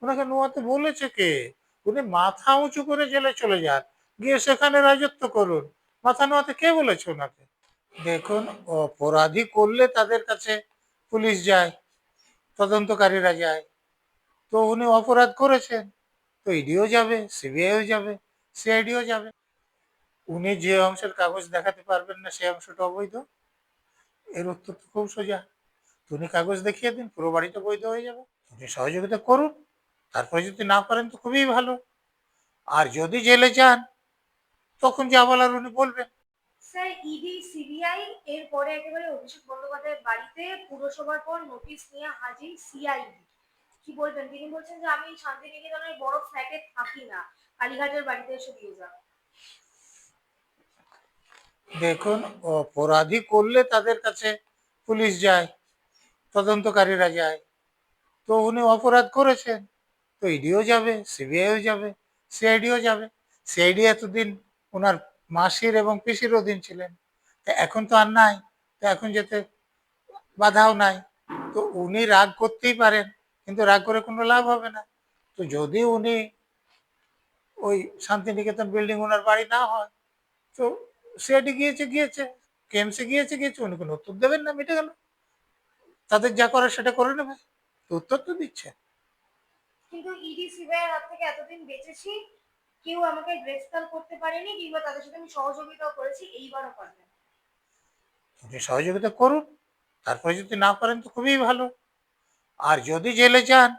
ওনাকে নোয়াতে বলেছে কে? উনি মাথা উঁচু করে জেলে চলে যান, গিয়ে সেখানে রাজত্ব করুন। মাথা নোয়াতে কে বলেছে ওনাকে? দেখুন, অপরাধী করলে তাদের কাছে পুলিশ যায়, তদন্তকারীরা যায়। তো উনি অপরাধ করেছেন, তো ইডিও যাবে, সিবিআইও যাবে, সিআইডিও যাবে। উনি যে অংশের কাগজ দেখাতে পারবেন না সেই অংশটা অবৈধ, এর উত্তর তো খুব সোজা। উনি কাগজ দেখিয়ে দিন, পুরো বাড়িটা বৈধ হয়ে যাবে। উনি সহযোগিতা করুন, তারপরে যদি না পারেন তো খুবই ভালো। আর যদি জেলে যান, তখন যা বলার উনি বলবেন। স্যার, ইডি সিবিআই এর পরে একেবারে অভিষেক বন্দ্যোপাধ্যায়ের বাড়িতে পুরসভার পর নোটিশ নিয়ে হাজির সিআইডি। কি বলবেন? তিনি বলছেন যে আমি শান্তিনিকেতনের বড় ফ্ল্যাটে থাকি না, কালীঘাটের বাড়িতে এসে দিয়ে যান। দেখুন, অপরাধী করলে তাদের কাছে পুলিশ যায়, তদন্তকারীরা যায়। তো উনি অপরাধ করেছেন, তো ইডিও যাবে, সিবিআইও যাবে, সিআইডিও যাবে। সিআইডি এতদিন ওনার মাসির এবং পিসির অধীন ছিলেন, তা এখন তো আর নাই, তো এখন যেতে বাধাও নাই। তো উনি রাগ করতেই পারেন, কিন্তু রাগ করে কোনো লাভ হবে না। তো যদি উনি ওই শান্তিনিকেতন বিল্ডিং ওনার বাড়ি না হয়, তো সিআইডি গিয়েছে গিয়েছে, কেএমসি গিয়েছে গিয়েছে, উনি কোনো উত্তর দেবেন না, মিটে গেল। তাদের যা করার সেটা করে নেবে। তো উত্তর তো দিচ্ছে। কিন্তু ইডি সিবিআই এর হাত থেকে এতদিন বেঁচেছি, কেউ আমাকে গ্রেফতার করতে পারেনি, কিংবা তাদের সাথে আমি সহযোগিতাও করেছি, এইবারও পারবেন। উনি সহযোগিতা করুন, তারপরে যদি না পারেন তো খুবই ভালো। আর যদি জেলে যান,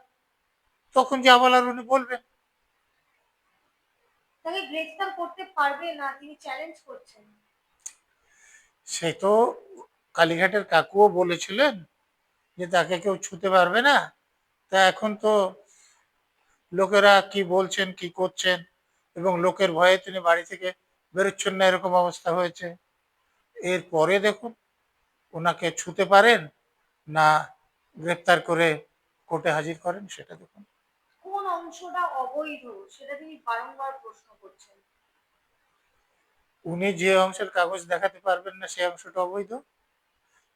তখন যা বলার উনি বলবেন। তাকে গ্রেফতার করতে পারবে না, তিনি চ্যালেঞ্জ করছেন। সে তো কালীঘাটের কাকুও বলেছিলেন যে তাকে কেউ ছুতে পারবে না। তা এখন তো লোকেরা কি বলছেন কি করছেন, এবং লোকের ভয়ে তিনি বাড়ি থেকে বেরোচ্ছেন না, এরকম অবস্থা হয়েছে। এরপরে দেখুন ওনাকে ছুতে পারেন না গ্রেপ্তার করে কোর্টে হাজির করেন, সেটা দেখুন। কোন অংশটা অবৈধ সেটা তিনি বারংবার প্রশ্ন করছেন। উনি যে অংশের কাগজ দেখাতে পারবেন না সেই অংশটা অবৈধ,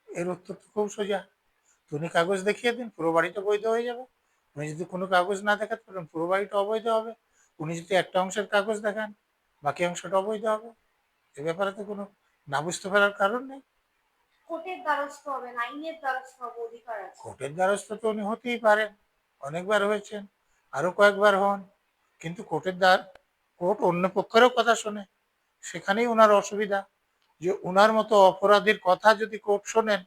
এর উত্তর তো খুব সোজা। উনি কাগজ দেখিয়ে দিন, পুরো বাড়িটা বৈধ হয়ে যাবে। উনি যদি কোনো কাগজ না দেখাতে পারেন, পুরো বাড়িটা অবৈধ হবে। উনি যদি একটা অংশের কাগজ দেখান, বাকি অংশটা অবৈধ হবে। এ ব্যাপারে তো কোনো না বুঝতে পারার কারণ নেই। কোর্টের দ্বারস্থ হবেন, আইনের দ্বারস্থ হব, অধিকার আছে। কোর্টের দ্বারস্থ তো উনি হতেই পারেন, অনেকবার হয়েছেন, আরো কয়েকবার হন। কিন্তু কোর্ট অন্য পক্ষেরও কথা শোনে, সেখানেই ওনার অসুবিধা। যে ওনার মতো অপরাধীর কথা যদি কোর্ট শোনেন,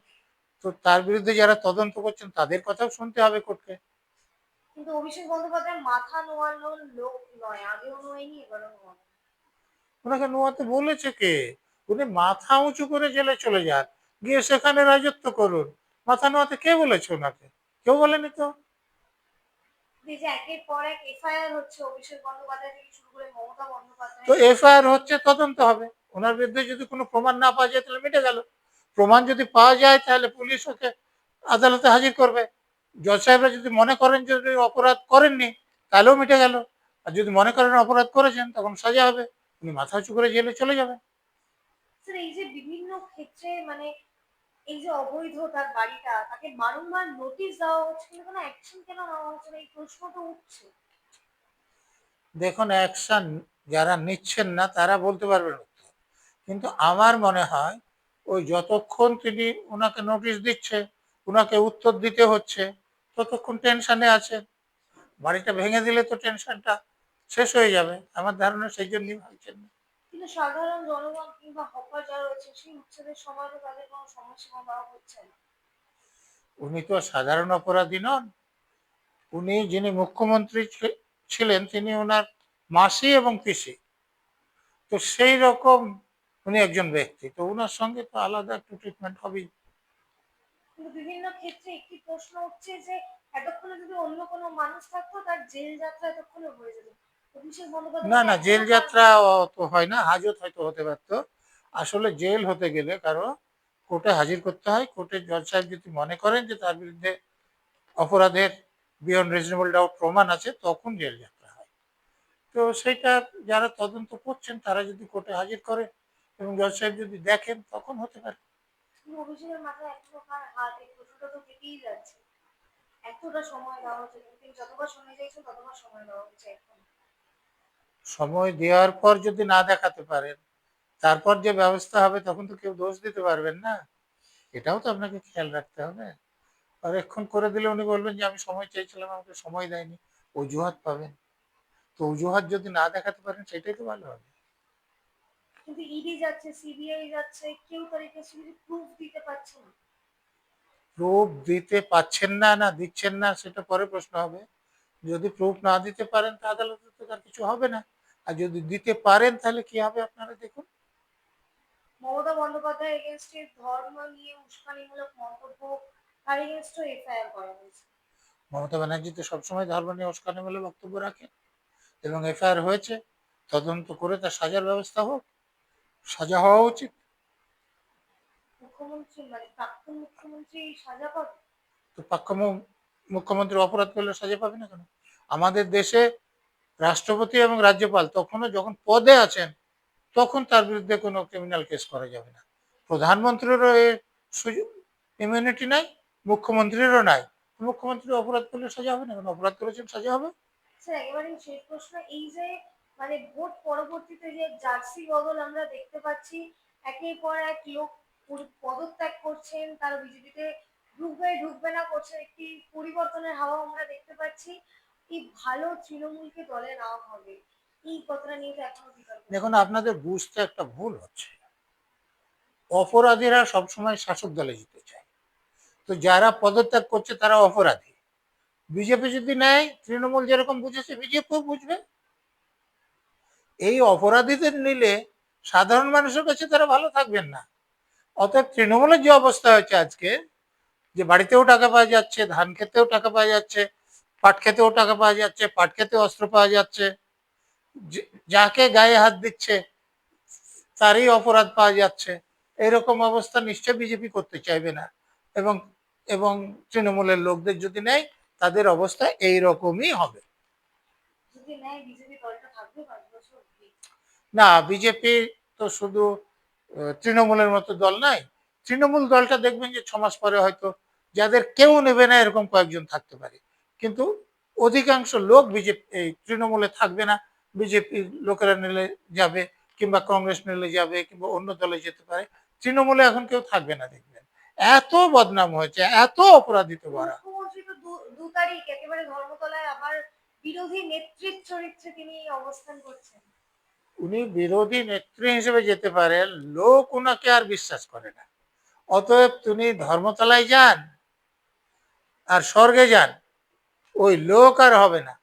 তো তার বিরুদ্ধে যারা তদন্ত করছেন তাদের কথাও শুনতে হবে কোর্টকে। কিন্তু অভিষেক বন্দ্যোপাধ্যায় মাথা নোয়ানোর লোক নয়, আগেও নোয়নি, এবারও নোয়ানো। ওনাকে নোয়াতে বলেছে কে? উনি মাথা উঁচু করে জেলে চলে যান, গিয়ে সেখানে রাজত্ব করুন। মাথা নোয়াতে কে বলেছে ওনাকে? কেউ বলেনি তো। এই যে একের পর এক এফআইআর হচ্ছে অভিষেক বন্দ্যোপাধ্যায় থেকে শুরু করে মমতা তো বন্দ্যোপাধ্যায় নিয়ে। এফআইআর হচ্ছে, তদন্ত হবে। ওনার বিরুদ্ধে যদি কোনো প্রমাণ না পাওয়া যায় তাহলে মিটে গেল। প্রমাণ যদি পাওয়া যায় তাহলে পুলিশ ওকে আদালতে হাজির করবে। জজ সাহেবরা যদি মনে করেন যে উনি অপরাধ করেননি, তাহলেও মিটে গেল। আর যদি মনে করেন অপরাধ করেছেন, তখন সাজা হবে, উনি মাথা উঁচু করে জেলে চলে যাবেন। স্যার, এই যে বিভিন্ন ক্ষেত্রে মানে এই যে অবৈধ তার বাড়িটা, তাকে বারংবার নোটিশ দেওয়া হচ্ছে, কিন্তু কোনো অ্যাকশন কেন নেওয়া হচ্ছে না, এই প্রশ্ন তো উঠছে। দেখুন, অ্যাকশন যারা নিচ্ছেন না তারা বলতে পারবেন উত্তর। কিন্তু আমার মনে হয় ওই যতক্ষণ তিনি ওনাকে নোটিশ দিচ্ছে, ওনাকে উত্তর দিতে হচ্ছে, ততক্ষণ টেনশনে আছেন। বাড়িটা ভেঙে দিলে তো টেনশনটা শেষ হয়ে যাবে, আমার ধারণা সেই জন্যই ভাবছেন না। কিন্তু সাধারণ জনগণ কিংবা হকার যারা রয়েছে, সেই উচ্ছেদের সময় তো তাদের কোনো সময়সীমা দেওয়া হচ্ছে না। উনি তো সাধারণ অপরাধী নন। উনি যিনি মুখ্যমন্ত্রী ছিলেন, তিনি ওনার মাসি এবং পিসি। তো সেই রকম উনি একজন ব্যক্তি, তো ওনার সঙ্গে তো আলাদা একটু ট্রিটমেন্ট হবেই। কিন্তু বিভিন্ন ক্ষেত্রে একটি প্রশ্ন উঠছে যে এতক্ষণে যদি অন্য কোনো মানুষ থাকতো, তার জেল যাত্রা এতক্ষণে হয়ে যেত। অভিষেক বন্দ্যোপাধ্যায় না কি না, জেল এখনো তার। যাত্রা তো হয় না, হাজত হয়তো হতে পারতো। আসলে জেল হতে গেলে কারো কোর্টে হাজির করতে হয়। কোর্টের জজ সাহেব যদি মনে করেন যে তার বিরুদ্ধে অপরাধের বিয়ন্ড রিজনেবল ডাউট প্রমাণ আছে, তখন জেল যাত্রা হয়। তো সেটা যারা তদন্ত করছেন তারা যদি কোর্টে হাজির করে এবং জজ সাহেব যদি দেখেন, তখন হতে পারে। অভিষেকের মাথায় এখনো কার হাত, এই প্রশ্নটা তো থেকেই যাচ্ছে। এতটা সময় দেওয়া হচ্ছে তিনি যতবার সময় চাইছেন ততবার সময় দেওয়া হচ্ছে এখন। সময় দেওয়ার পর যদি না দেখাতে পারেন, তারপর যে ব্যবস্থা হবে তখন তো কেউ দোষ দিতে পারবেন না। এটাও তো আপনাকে খেয়াল রাখতে হবে। আর এক্ষণ করে দিলে উনি বলবেন যে আমি সময় চেয়েছিলাম, আমাকে সময় দেয়নি, অজুহাত পাবেন। তো অজুহাত যদি না দেখাতে পারেন সেটাই তো ভালো হবে। কিন্তু ইডি যাচ্ছে, সিবিআই যাচ্ছে, কেউ তার এগেইনস্টে কিছু প্রুফ দিতে পারছে না। প্রুফ দিতে পাচ্ছেন না না দিচ্ছেন না সেটা পরে প্রশ্ন হবে। যদি প্রুফ না দিতে পারেন তা আদালতে তো তার কিছু হবে না। আর যদি দিতে পারেন তাহলে কি হবে আপনারা দেখুন। মমতা বন্দ্যোপাধ্যায়ের এগেইনস্টে ধর্ম নিয়ে উস্কানিমূলক মন্তব্য, তার এগেইনস্টও এফআইআর করা হয়েছে। মমতা ব্যানার্জি তো সবসময় ধর্ম নিয়ে উস্কানিমূলক বক্তব্য রাখেন এবং এফআইআর হয়েছে। তদন্ত করে তার সাজার ব্যবস্থা হোক, সাজা হওয়া উচিত। মুখ্যমন্ত্রী মানে প্রাক্তন মুখ্যমন্ত্রী সাজা পাবে? তো মুখ্যমন্ত্রী অপরাধ করলে সাজা পাবে না কেন? আমাদের দেশে রাষ্ট্রপতি এবং রাজ্যপাল তখনও যখন পদে আছেন তখন তার বিরুদ্ধে কোনো ক্রিমিনাল কেস করা যাবে না। প্রধানমন্ত্রীরও এর সুযোগ ইমিউনিটি নাই, মুখ্যমন্ত্রীরও নাই। মুখ্যমন্ত্রী অপরাধ করলে সাজা হবে না কেন? অপরাধ করেছেন, সাজা হবে। স্যার একেবারে শেষ প্রশ্ন, এই যে মানে ভোট পরবর্তীতে যে জার্সি বদল আমরা দেখতে পাচ্ছি, একের পর এক লোক পদত্যাগ করছেন, তারা বিজেপিতে ঢুকবে ঢুকবে না করছে, একটি পরিবর্তনের হাওয়া আমরা দেখতে পাচ্ছি। এই ভালো তৃণমূলকে দলে নেওয়া হবে, এই কথাটা নিয়ে তো এখনো বিতর্ক দেখুন, চলছে। আপনাদের বুঝতে একটা ভুল হচ্ছে। অপরাধীরা সবসময় শাসক দলে যেতে চায়। তো যারা পদত্যাগ করছে তারা অপরাধী। বিজেপি যদি নেয়, তৃণমূল যেরকম বুঝেছে বিজেপিও বুঝবে। এই অপরাধীদের নিলে সাধারণ মানুষের কাছে তারা ভালো থাকবেন না। অতএব তৃণমূলের যে অবস্থা হয়েছে আজকে, যে বাড়িতেও টাকা পাওয়া যাচ্ছে, ধান খেতেও টাকা পাওয়া যাচ্ছে, পাট খেতেও টাকা পাওয়া যাচ্ছে, পাট খেতে অস্ত্র পাওয়া যাচ্ছে, যাকে গায়ে হাত দিচ্ছে তারই অপরাধ পাওয়া যাচ্ছে, এরকম অবস্থা নিশ্চয় বিজেপি করতে চাইবে না। এবং এবং তৃণমূলের লোকদের যদি নেয় তাদের অবস্থা এই রকমই হবে। যদি নেয় বিজেপি দলটা থাকবে 5 বছর অবধি? না, বিজেপি তো শুধু তৃণমূলের মতো দল নয়। তৃণমূল দলটা দেখবেন যে 6 মাস পরে হয়তো যাদের কেউ নেবে না এরকম কয়েকজন থাকতে পারে, কিন্তু অধিকাংশ লোক বিজেপি এই তৃণমূলে থাকবে না। বিজেপির লোকেরা নিলে যাবে, কিংবা কংগ্রেস নিলে যাবে, কিংবা অন্য দলে যেতে পারে। তৃণমূলে এখন কেউ থাকবে না দেখবেন। এত বদনাম হয়েছে, এত অপরাধিত করা। মুখ্যমন্ত্রী তো 2 তারিখ একেবারে ধর্মতলায় আবার বিরোধী নেত্রীর চরিত্রে তিনি অবস্থান করছেন। উনি বিরোধী নেত্রী হিসেবে যেতে পারেন, লোক ওনাকে আর বিশ্বাস করে না। অতএব তিনি ধর্মতলায় যান আর স্বর্গে যান, ওই লোক আর হবে না।